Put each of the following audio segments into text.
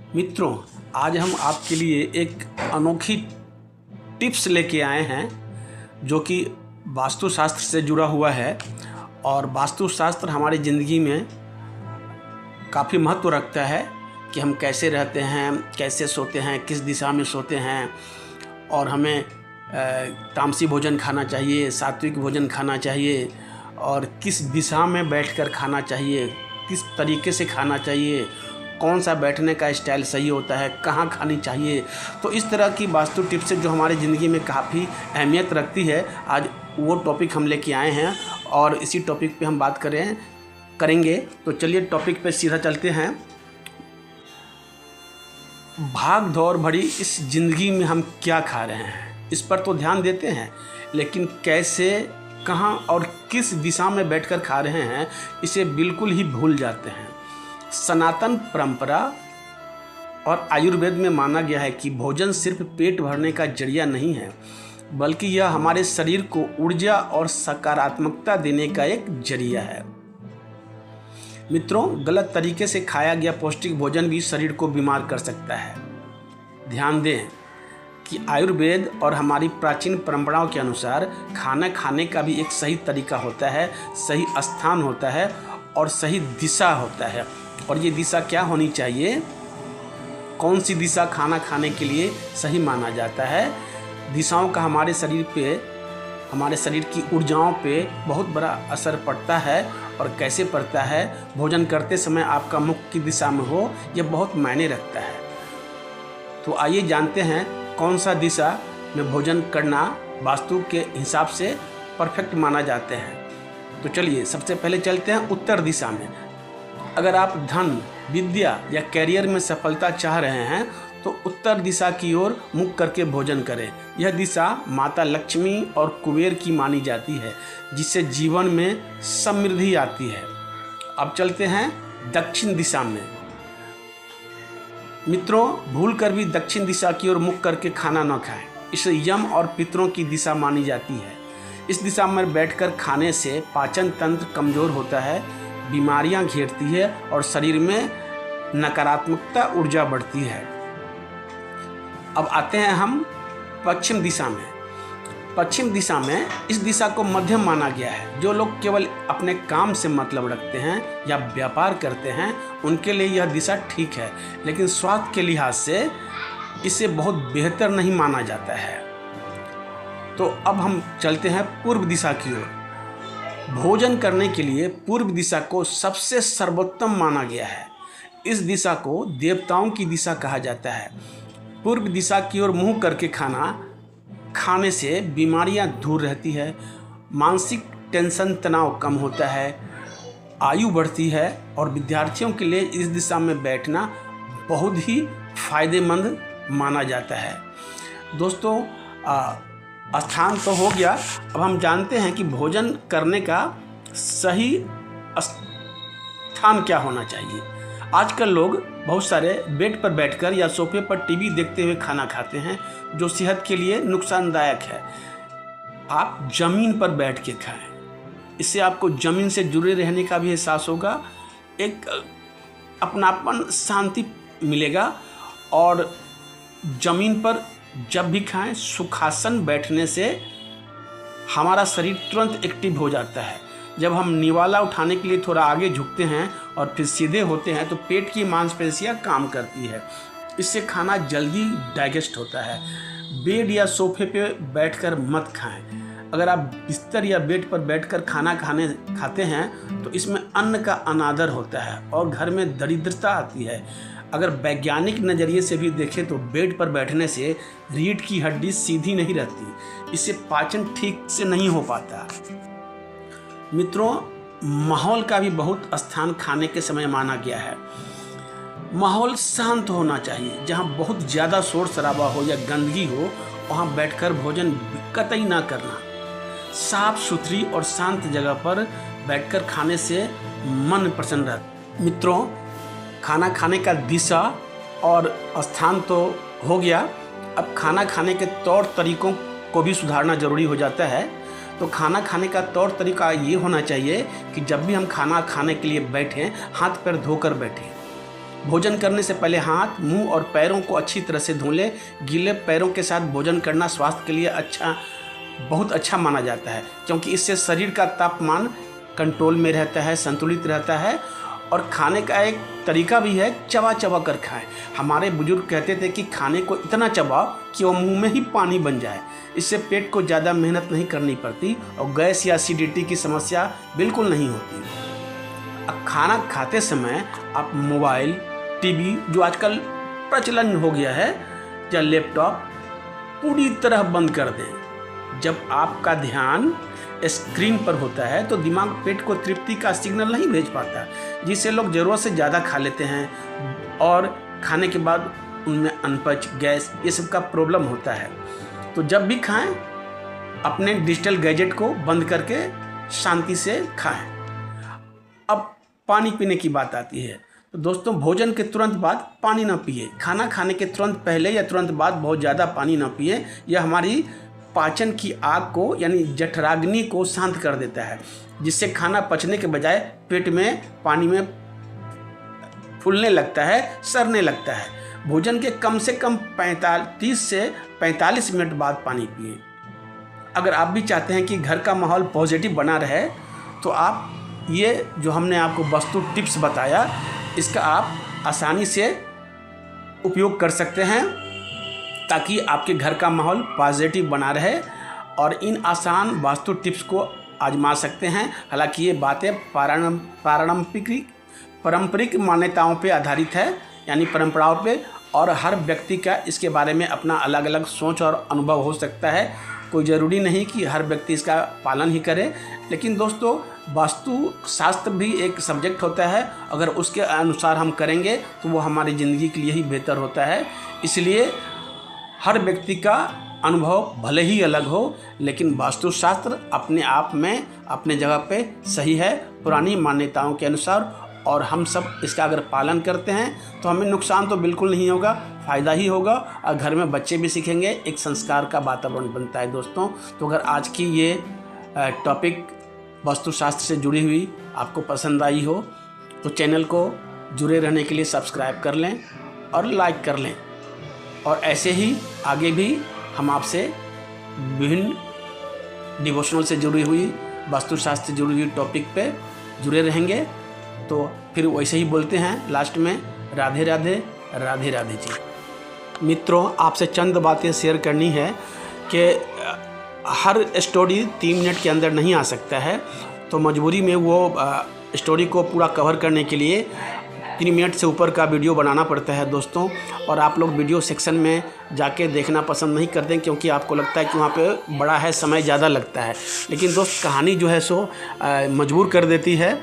मित्रों, आज हम आपके लिए एक अनोखी टिप्स लेके आए हैं जो कि वास्तुशास्त्र से जुड़ा हुआ है। और वास्तुशास्त्र हमारी ज़िंदगी में काफ़ी महत्व रखता है कि हम कैसे रहते हैं, कैसे सोते हैं, किस दिशा में सोते हैं, और हमें तामसी भोजन खाना चाहिए, सात्विक भोजन खाना चाहिए, और किस दिशा में बैठकर खाना चाहिए, किस तरीके से खाना चाहिए, कौन सा बैठने का स्टाइल सही होता है, कहाँ खानी चाहिए। तो इस तरह की वास्तु टिप्स जो हमारी ज़िंदगी में काफ़ी अहमियत रखती है, आज वो टॉपिक हम लेके आए हैं और इसी टॉपिक पे हम बात करेंगे। तो चलिए टॉपिक पे सीधा चलते हैं। भाग दौड़ भरी इस ज़िंदगी में हम क्या खा रहे हैं, इस पर तो ध्यान देते हैं, लेकिन कैसे, कहाँ और किस दिशा में बैठकर खा रहे हैं, इसे बिल्कुल ही भूल जाते हैं। सनातन परंपरा और आयुर्वेद में माना गया है कि भोजन सिर्फ पेट भरने का जरिया नहीं है, बल्कि यह हमारे शरीर को ऊर्जा और सकारात्मकता देने का एक जरिया है। मित्रों, गलत तरीके से खाया गया पौष्टिक भोजन भी शरीर को बीमार कर सकता है। ध्यान दें कि आयुर्वेद और हमारी प्राचीन परंपराओं के अनुसार खाना खाने का भी एक सही तरीका होता है, सही स्थान होता है और सही दिशा होता है। और ये दिशा क्या होनी चाहिए, कौन सी दिशा खाना खाने के लिए सही माना जाता है। दिशाओं का हमारे शरीर पे, हमारे शरीर की ऊर्जाओं पे बहुत बड़ा असर पड़ता है। और कैसे पड़ता है, भोजन करते समय आपका मुख की दिशा में हो, यह बहुत मायने रखता है। तो आइए जानते हैं कौन सा दिशा में भोजन करना वास्तु के हिसाब से परफेक्ट माना जाते हैं। तो चलिए सबसे पहले चलते हैं उत्तर दिशा में। अगर आप धन, विद्या या कैरियर में सफलता चाह रहे हैं तो उत्तर दिशा की ओर मुख करके भोजन करें। यह दिशा माता लक्ष्मी और कुबेर की मानी जाती है, जिससे जीवन में समृद्धि आती है। अब चलते हैं दक्षिण दिशा में। मित्रों, भूलकर भी दक्षिण दिशा की ओर मुख करके खाना न खाएं। इसे यम और पितरों की दिशा मानी जाती है। इस दिशा में बैठकर खाने से पाचन तंत्र कमजोर होता है, बीमारियां घेरती है और शरीर में नकारात्मकता ऊर्जा बढ़ती है। अब आते हैं हम पश्चिम दिशा में। पश्चिम दिशा में इस दिशा को मध्यम माना गया है। जो लोग केवल अपने काम से मतलब रखते हैं या व्यापार करते हैं, उनके लिए यह दिशा ठीक है, लेकिन स्वास्थ्य के लिहाज से इसे बहुत बेहतर नहीं माना जाता है। तो अब हम चलते हैं पूर्व दिशा की ओर। भोजन करने के लिए पूर्व दिशा को सबसे सर्वोत्तम माना गया है। इस दिशा को देवताओं की दिशा कहा जाता है। पूर्व दिशा की ओर मुंह करके खाने से बीमारियां दूर रहती है, मानसिक टेंशन, तनाव कम होता है, आयु बढ़ती है और विद्यार्थियों के लिए इस दिशा में बैठना बहुत ही फायदेमंद माना जाता है। दोस्तों, स्थान तो हो गया। अब हम जानते हैं कि भोजन करने का सही स्थान क्या होना चाहिए। आजकल लोग बहुत सारे बेड पर बैठकर या सोफे पर टीवी देखते हुए खाना खाते हैं, जो सेहत के लिए नुकसानदायक है। आप जमीन पर बैठ के खाएं। इससे आपको जमीन से जुड़े रहने का भी एहसास होगा, एक अपनापन, शांति मिलेगा। और जमीन पर जब भी खाएं, सुखासन बैठने से हमारा शरीर तुरंत एक्टिव हो जाता है। जब हम निवाला उठाने के लिए थोड़ा आगे झुकते हैं और फिर सीधे होते हैं तो पेट की मांसपेशियां काम करती है। इससे खाना जल्दी डाइजेस्ट होता है। बेड या सोफे पे बैठकर मत खाएं। अगर आप बिस्तर या बेड पर बैठकर खाना खाते हैं तो इसमें अन्न का अनादर होता है और घर में दरिद्रता आती है। अगर वैज्ञानिक नज़रिए से भी देखें तो बेड पर बैठने से रीढ़ की हड्डी सीधी नहीं रहती, इससे पाचन ठीक से नहीं हो पाता। मित्रों, माहौल का भी बहुत स्थान खाने के समय माना गया है। माहौल शांत होना चाहिए। जहाँ बहुत ज़्यादा शोर शराबा हो या गंदगी हो, वहाँ बैठकर भोजन कतई ना करना। साफ सुथरी और शांत जगह पर बैठकर खाने से मन प्रसन्न रहता। मित्रों, खाना खाने का दिशा और स्थान तो हो गया। अब खाना खाने के तौर तरीकों को भी सुधारना ज़रूरी हो जाता है। तो खाना खाने का तौर तरीका ये होना चाहिए कि जब भी हम खाना खाने के लिए बैठें, हाथ पैर धोकर बैठें। भोजन करने से पहले हाथ, मुंह और पैरों को अच्छी तरह से धो लें। गीले पैरों के साथ भोजन करना स्वास्थ्य के लिए बहुत अच्छा माना जाता है, क्योंकि इससे शरीर का तापमान कंट्रोल में रहता है, संतुलित रहता है। और खाने का एक तरीका भी है, चबा चबा कर खाएं। हमारे बुजुर्ग कहते थे कि खाने को इतना चबाओ कि वो मुंह में ही पानी बन जाए। इससे पेट को ज़्यादा मेहनत नहीं करनी पड़ती और गैस या एसिडिटी की समस्या बिल्कुल नहीं होती। अब खाना खाते समय आप मोबाइल, टीवी, जो आजकल प्रचलन हो गया है, या लैपटॉप पूरी तरह बंद कर दें। जब आपका ध्यान स्क्रीन पर होता है तो दिमाग पेट को तृप्ति का सिग्नल नहीं भेज पाता, जिससे लोग ज़रूरत से ज़्यादा खा लेते हैं और खाने के बाद उनमें अनपच, गैस, ये सब का प्रॉब्लम होता है। तो जब भी खाएं अपने डिजिटल गैजेट को बंद करके शांति से खाएं। अब पानी पीने की बात आती है, तो दोस्तों भोजन के तुरंत बाद पानी ना पिए। खाना खाने के तुरंत पहले या तुरंत बाद बहुत ज़्यादा पानी ना पिए। यह हमारी पाचन की आग को यानी जठराग्नि को शांत कर देता है, जिससे खाना पचने के बजाय पेट में पानी में फूलने लगता है, सड़ने लगता है। भोजन के कम से कम 30 से 45 मिनट बाद पानी पिए। अगर आप भी चाहते हैं कि घर का माहौल पॉजिटिव बना रहे, तो आप ये जो हमने आपको वस्तु टिप्स बताया, इसका आप आसानी से उपयोग कर सकते हैं, ताकि आपके घर का माहौल पॉजिटिव बना रहे। और इन आसान वास्तु टिप्स को आजमा सकते हैं। हालांकि ये बातें पारंपरिक मान्यताओं पे आधारित है, यानी परंपराओं पे, और हर व्यक्ति का इसके बारे में अपना अलग अलग सोच और अनुभव हो सकता है। कोई ज़रूरी नहीं कि हर व्यक्ति इसका पालन ही करे। लेकिन दोस्तों, वास्तु शास्त्र भी एक सब्जेक्ट होता है, अगर उसके अनुसार हम करेंगे तो वो हमारी ज़िंदगी के लिए ही बेहतर होता है। इसलिए हर व्यक्ति का अनुभव भले ही अलग हो, लेकिन वास्तुशास्त्र अपने आप में अपने जगह पे सही है पुरानी मान्यताओं के अनुसार। और हम सब इसका अगर पालन करते हैं तो हमें नुकसान तो बिल्कुल नहीं होगा, फ़ायदा ही होगा। और घर में बच्चे भी सीखेंगे, एक संस्कार का वातावरण बनता है दोस्तों। तो अगर आज की ये टॉपिक वास्तुशास्त्र से जुड़ी हुई आपको पसंद आई हो, तो चैनल को जुड़े रहने के लिए सब्सक्राइब कर लें और लाइक कर लें। और ऐसे ही आगे भी हम आपसे विभिन्न डिवोशनल से जुड़ी हुई, वास्तुशास्त्र से जुड़ी हुई टॉपिक पे जुड़े रहेंगे। तो फिर वैसे ही बोलते हैं लास्ट में, राधे राधे, राधे राधे जी। मित्रों, आपसे चंद बातें शेयर करनी है कि हर स्टोरी 3 मिनट के अंदर नहीं आ सकता है, तो मजबूरी में वो स्टोरी को पूरा कवर करने के लिए 3 मिनट से ऊपर का वीडियो बनाना पड़ता है दोस्तों। और आप लोग वीडियो सेक्शन में जाके देखना पसंद नहीं करते, क्योंकि आपको लगता है कि वहाँ पे बड़ा है, समय ज़्यादा लगता है। लेकिन दोस्त, कहानी जो है सो मजबूर कर देती है।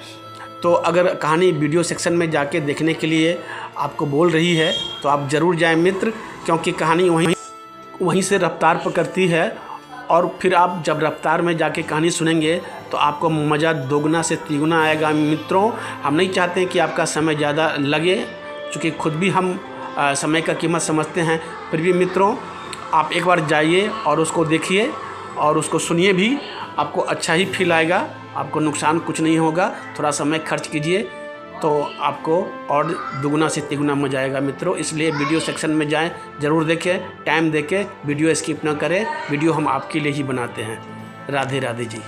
तो अगर कहानी वीडियो सेक्शन में जाके देखने के लिए आपको बोल रही है, तो आप ज़रूर जाएं मित्र, क्योंकि कहानी वहीं से रफ्तार पकड़ती है। और फिर आप जब रफ्तार में जाके कहानी सुनेंगे तो आपको मज़ा दोगुना से तिगुना आएगा। मित्रों, हम नहीं चाहते कि आपका समय ज़्यादा लगे, क्योंकि खुद भी हम समय का कीमत समझते हैं। फिर भी मित्रों, आप एक बार जाइए और उसको देखिए और उसको सुनिए भी, आपको अच्छा ही फील आएगा, आपको नुकसान कुछ नहीं होगा। थोड़ा समय खर्च कीजिए तो आपको और दुगुना से तिगुना मजा आएगा मित्रों। इसलिए वीडियो सेक्शन में जाएं, ज़रूर देखें, टाइम देके वीडियो स्किप ना करें। वीडियो हम आपके लिए ही बनाते हैं। राधे राधे जी।